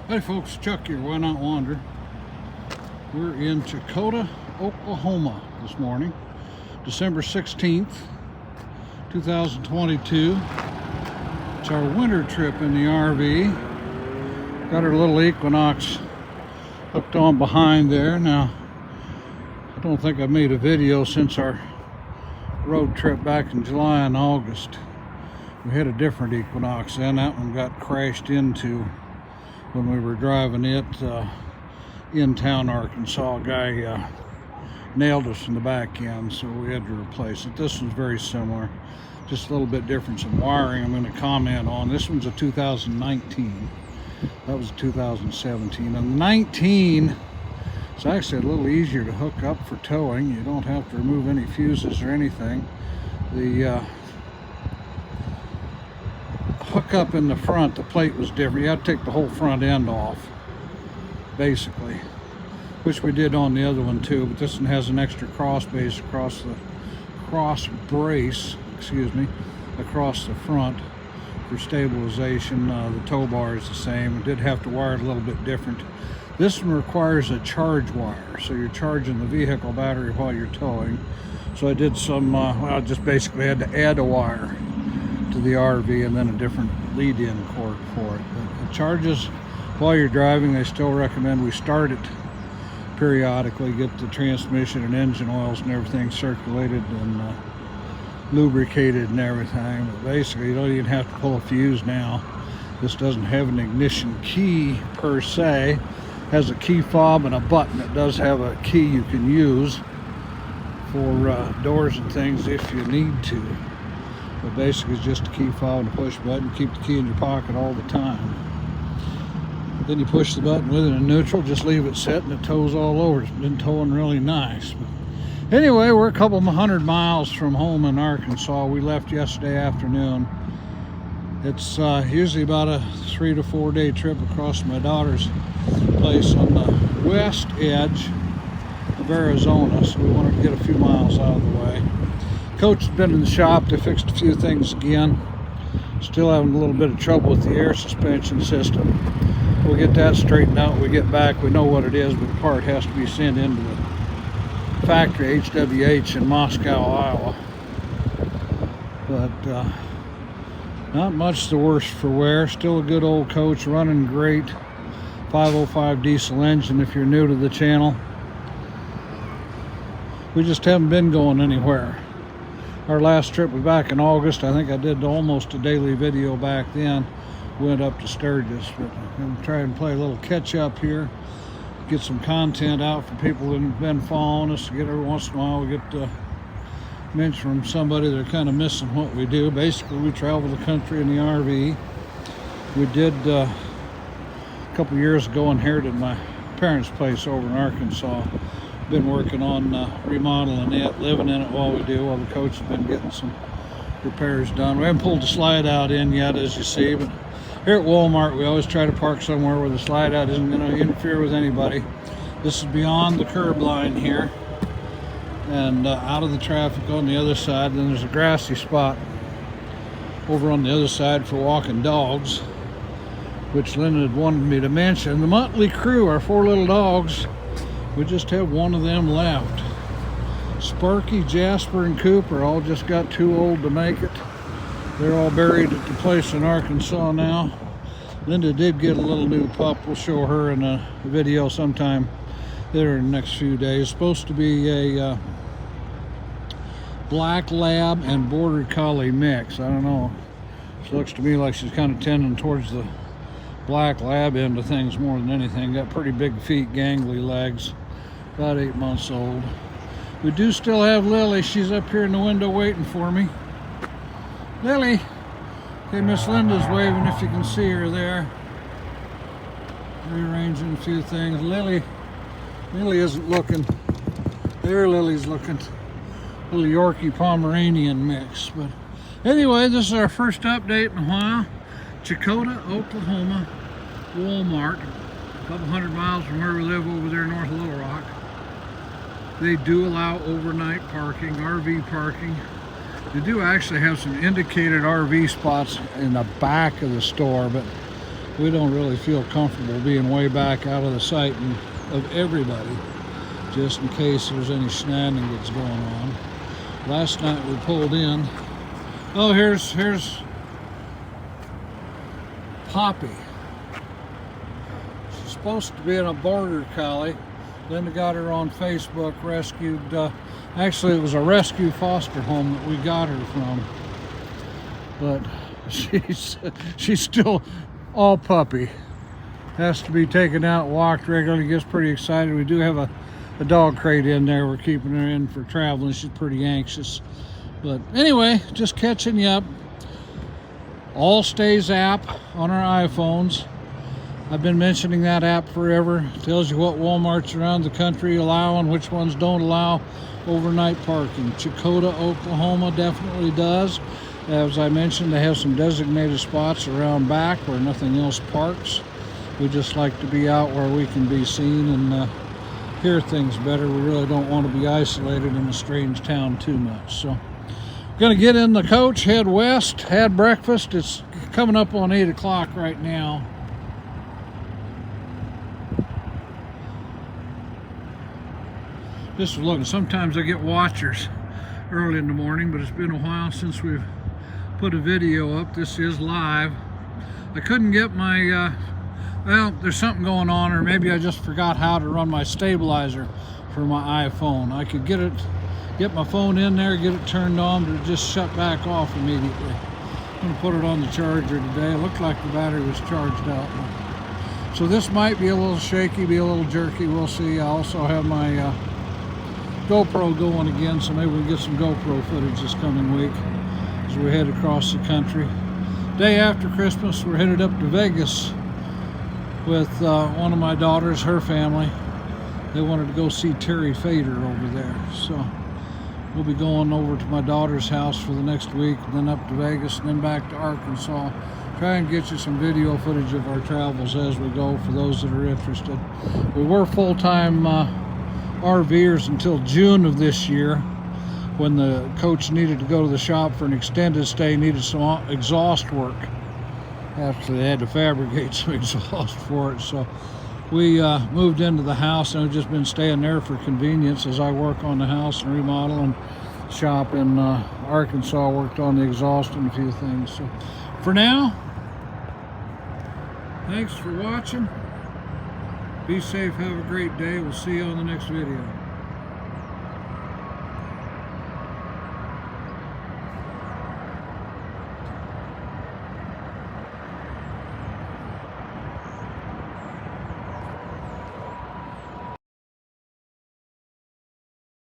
Hey folks, Chuck here, Wynot Wander. We're in Chakota, Oklahoma this morning, December 16th, 2022. It's our winter trip in the RV. Got our little Equinox hooked on behind there. Now, I don't think I've made a video since our road trip back in July and August. We had a different Equinox then. That one got crashed into when we were driving it in town, Arkansas. A guy nailed us in the back end, so we had to replace it. This one's very similar, just a little bit different in wiring. I'm going to comment on this one's a 2019. That was a 2017. And the 19, it's actually a little easier to hook up for towing. You don't have to remove any fuses or anything. The hook up in the front, the plate was different. You had to take the whole front end off, basically, which we did on the other one too, but this one has an extra cross brace across the across the front for stabilization. The tow bar is the same. We did have to wire it a little bit different. This one requires a charge wire, so you're charging the vehicle battery while you're towing. So I did some well, just basically had to add a wire to the RV and then a different lead-in cord for it. But it charges while you're driving. They still recommend we start it periodically, get the transmission and engine oils and everything circulated and lubricated and everything. But basically, you don't even have to pull a fuse now. This doesn't have an ignition key per se. It has a key fob and a button. It does have a key you can use for doors and things if you need to. But basically it's just a key fob and a push button. Keep the key in your pocket all the time. Then you push the button with it in neutral, just leave it set and it tows all over. It's been towing really nice. But anyway, we're a couple 100 miles from home in Arkansas. We left yesterday afternoon. It's usually about a 3 to 4 day trip across my daughter's place on the west edge of Arizona. So we wanted to get a few miles out of the way. Coach has been in the shop. They fixed a few things again. Still having a little bit of trouble with the air suspension system. We'll get that straightened out when we get back. We know what it is, but the part has to be sent into the factory, HWH, in Moscow, Iowa. But not much the worse for wear. Still a good old coach, running great. 505 diesel engine if you're new to the channel. We just haven't been going anywhere. Our last trip was back in August. I think I did almost a daily video back then. Went up to Sturgis, but I'm going to try and play a little catch up here. Get some content out for people that have been following us. Get every once in a while we get to mention from somebody they're kind of missing what we do. Basically, we travel the country in the RV. We did a couple years ago inherited my parents' place over in Arkansas. Been working on remodeling it, living in it while we do, while the coach has been getting some repairs done. We haven't pulled the slide out in yet, as you see, but here at Walmart we always try to park somewhere where the slide out isn't going to interfere with anybody. This is beyond the curb line here and out of the traffic on the other side. Then there's a grassy spot over on the other side for walking dogs, which Linda had wanted me to mention. The Mutley crew, our 4 little dogs, we just have one of them left. Sparky, Jasper, and Cooper all just got too old to make it. They're all buried at the place in Arkansas now. Linda did get a little new pup. We'll show her in a video sometime there in the next few days. Supposed to be a black lab and border collie mix. I don't know. She looks to me like she's kind of tending towards the black lab end of things more than anything. Got pretty big feet, gangly legs. About 8 months old. We do still have Lily. She's up here in the window waiting for me. Lily. Okay, Miss Linda's waving if you can see her there. Rearranging a few things. Lily isn't looking. There Lily's looking. Little Yorkie Pomeranian mix. But anyway, this is our first update in a while. Chakota, Oklahoma, Walmart. A couple 100 miles from where we live over there north of Little Rock. They do allow overnight parking, RV parking. They do actually have some indicated RV spots in the back of the store, but we don't really feel comfortable being way back out of the sight of everybody, just in case there's any shenanigans going on. Last night we pulled in. Oh, here's Poppy. She's supposed to be in a border collie. Linda got her on Facebook, rescued. Actually, it was a rescue foster home that we got her from. But she's still all puppy. Has to be taken out, walked regularly, gets pretty excited. We do have a dog crate in there. We're keeping her in for traveling. She's pretty anxious. But anyway, just catching you up. All Stays app on our iPhones. I've been mentioning that app forever. It tells you what Walmarts around the country allow and which ones don't allow overnight parking. Chakota, Oklahoma definitely does. As I mentioned, they have some designated spots around back where nothing else parks. We just like to be out where we can be seen and hear things better. We really don't want to be isolated in a strange town too much. So going to get in the coach, head west, had breakfast. It's coming up on 8 o'clock right now. Just looking, sometimes I get watchers early in the morning, but it's been a while since we've put a video up. This is live. I couldn't get my, well, there's something going on, or maybe I just forgot how to run my stabilizer for my iPhone. I could get my phone in there, get it turned on, but it just shut back off immediately. I'm going to put it on the charger today. It looked like the battery was charged out. So this might be a little shaky, be a little jerky. We'll see. I also have my GoPro going again, so maybe we'll get some GoPro footage this coming week as we head across the country. Day after Christmas, we're headed up to Vegas with one of my daughters, her family. They wanted to go see Terry Fader over there, so we'll be going over to my daughter's house for the next week, and then up to Vegas, and then back to Arkansas. Try and get you some video footage of our travels as we go for those that are interested. We were full-time RVers until June of this year, when the coach needed to go to the shop for an extended stay, needed some exhaust work. Actually, they had to fabricate some exhaust for it, so we moved into the house, and I've just been staying there for convenience as I work on the house and remodel, and shop in Arkansas worked on the exhaust and a few things. So for now, thanks for watching. Be safe, have a great day. We'll see you on the next video.